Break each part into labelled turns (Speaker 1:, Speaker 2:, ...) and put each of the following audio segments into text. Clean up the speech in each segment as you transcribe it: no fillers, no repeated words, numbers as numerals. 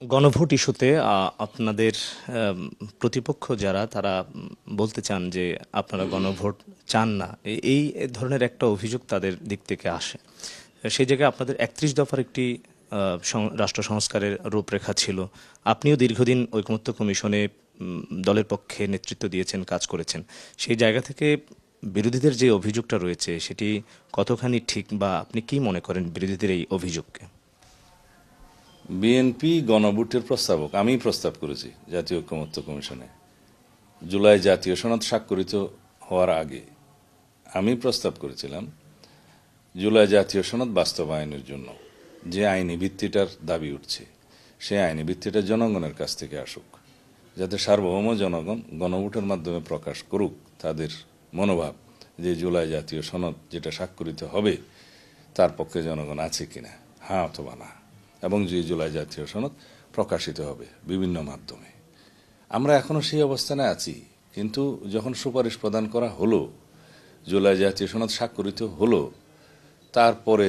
Speaker 1: গণভোট ইস্যুতে আপনাদের প্রতিপক্ষ যারা তারা বলতে চান যে আপনারা গণভোট চান না এই ধরনের একটা অভিযোগ তাদের দিক থেকে আসে। সেই জায়গায় আপনাদের ৩১ দফার একটি রাষ্ট্র সংস্কারের রূপরেখা ছিল। আপনিও দীর্ঘদিন ঐকমত্য কমিশনে দলের পক্ষে নেতৃত্ব দিয়েছেন, কাজ করেছেন। সেই জায়গা থেকে বিরোধীদের যে অভিযোগটা রয়েছে সেটি কতখানি ঠিক, বা আপনি কি মনে করেন বিরোধীদের এই অভিযোগকে?
Speaker 2: বিএনপি গণভোটের প্রস্তাবক আমি প্রস্তাব করেছি জাতীয় ঐকমত্য কমিশনে। জুলাই জাতীয় সনদ স্বাক্ষরিত হওয়ার আগে আমি প্রস্তাব করেছিলাম জুলাই জাতীয় সনদ বাস্তবায়নের জন্য যে আইনি ভিত্তিটার দাবি উঠছে সেই আইনি ভিত্তিটা জনগণের কাছ থেকে আসুক, যাতে সার্বভৌম জনগণ গণভোটের মাধ্যমে প্রকাশ করুক তাদের মনোভাব যে জুলাই জাতীয় সনদ যেটা স্বাক্ষরিত হবে তার পক্ষে জনগণ আছে কিনা, হ্যাঁ অথবা না, এবং যে জুলাই জাতীয় সনদ প্রকাশিত হবে বিভিন্ন মাধ্যমে। আমরা এখনো সেই অবস্থানে আছি, কিন্তু যখন সুপারিশ প্রদান করা হলো, জুলাই জাতীয় সনদ স্বাক্ষরিত হলো, তারপরে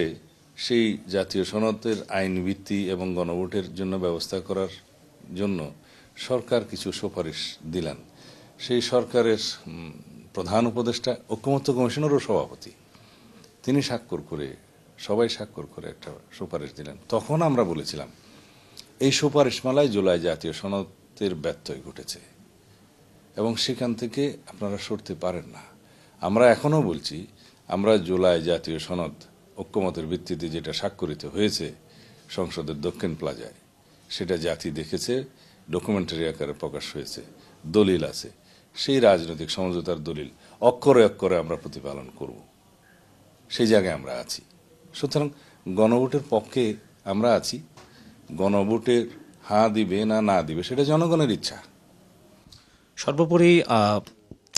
Speaker 2: সেই জাতীয় সনদের আইন ভিত্তি এবং গণভোটের জন্য ব্যবস্থা করার জন্য সরকার কিছু সুপারিশ দিলেন। সেই সরকারের প্রধান উপদেষ্টা ঐকমত্য কমিশনেরও সভাপতি, তিনি স্বাক্ষর করে, সবাই স্বাক্ষর করে একটা সুপারিশ দিলেন। তখন আমরা বলেছিলাম এই সুপারিশমালায় জুলাই জাতীয় সনদের ব্যত্যয় ঘটেছে এবং সেখান থেকে আপনারা সরতে পারেন না। আমরা এখনো বলছি, আমরা জুলাই জাতীয় সনদ ঐকমতের ভিত্তিতে যেটা স্বাক্ষরিত হয়েছে সংসদের দক্ষিণ প্লাজায়, সেটা জাতি দেখেছে, ডকুমেন্টারি আকারে প্রকাশ হয়েছে, দলিল আছে, সেই রাজনৈতিক সমঝোতার দলিল অক্ষরে অক্ষরে আমরা প্রতিপালন করব, সেই জায়গায় আমরা আছি। সুতরাং গণভোটের পক্ষে আমরা আছি। গণভোটের হ্যাঁ দিবে না না দিবে সেটা জনগণের ইচ্ছা।
Speaker 1: সর্বোপরি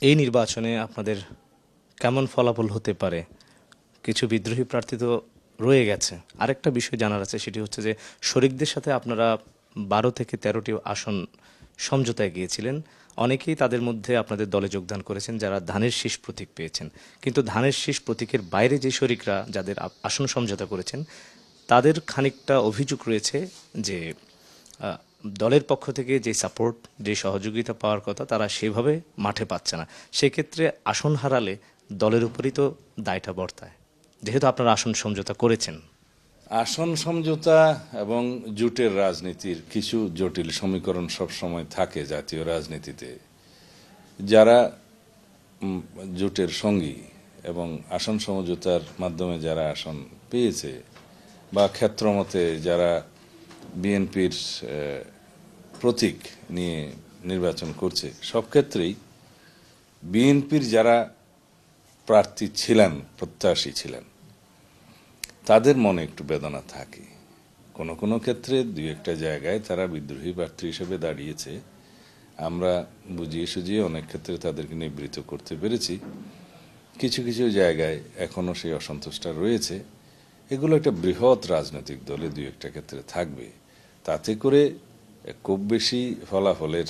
Speaker 1: এই নির্বাচনে আপনাদের কেমন ফলাফল হতে পারে? কিছু বিদ্রোহী প্রার্থী তো রয়ে গেছে। আরেকটা বিষয় জানার আছে, সেটি হচ্ছে যে শরিকদের সাথে আপনারা 12 থেকে 13টি আসন সমঝোতায় গিয়েছিলেন। অনেকেই তাদের মধ্যে আপনাদের দলে যোগদান করেছেন যারা ধানের শীষ প্রতীক পেয়েছেন, কিন্তু ধানের শীষ প্রতীকের বাইরে যে শরিকরা যাদের আসন সমঝোতা করেছেন তাদের খানিকটা অভিযোগ রয়েছে যে দলের পক্ষ থেকে যে সাপোর্ট, যে সহযোগিতা পাওয়ার কথা তারা সেভাবে মাঠে পাচ্ছে না। সেক্ষেত্রে আসন হারালে দলের উপরই তো দায়টা বর্তায়, যেহেতু আপনারা আসন সমঝোতা করেছেন।
Speaker 2: আসন সমঝোতা এবং জোটের রাজনীতির কিছু জটিল সমীকরণ সব সময় থাকে জাতীয় রাজনীতিতে। যারা জোটের সঙ্গী এবং আসন সমঝোতার মাধ্যমে যারা আসন পেয়েছে, বা ক্ষেত্রমতে যারা বিএনপির প্রতীক নিয়ে নির্বাচন করছে, সব ক্ষেত্রেই বিএনপির যারা প্রার্থী ছিলেন, প্রত্যাশী ছিলেন, তাদের মনে একটু বেদনা থাকে। কোনো কোনো ক্ষেত্রে দুই একটা জায়গায় তারা বিদ্রোহী প্রার্থী হিসেবে দাঁড়িয়েছে, আমরা বুঝিয়ে সুঝিয়ে অনেক ক্ষেত্রে তাদেরকে নিবৃত্ত করতে পেরেছি। কিছু কিছু জায়গায় এখনো সেই অসন্তোষটা রয়েছে। এগুলো একটা বৃহৎ রাজনৈতিক দলে দুই একটা ক্ষেত্রে থাকবে, তাতে করে খুব বেশি ফলাফলের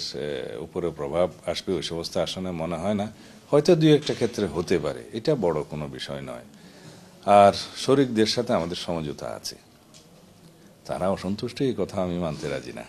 Speaker 2: উপরে প্রভাব আসবে ওই সমস্ত আসনে মনে হয় না। হয়তো দুই একটা ক্ষেত্রে হতে পারে, এটা বড় কোনো বিষয় নয়। আর শরিকদের সাথে আমাদের সমঝোতা আছে, তারা অসন্তুষ্ট এই কথা আমি মানতে রাজি না।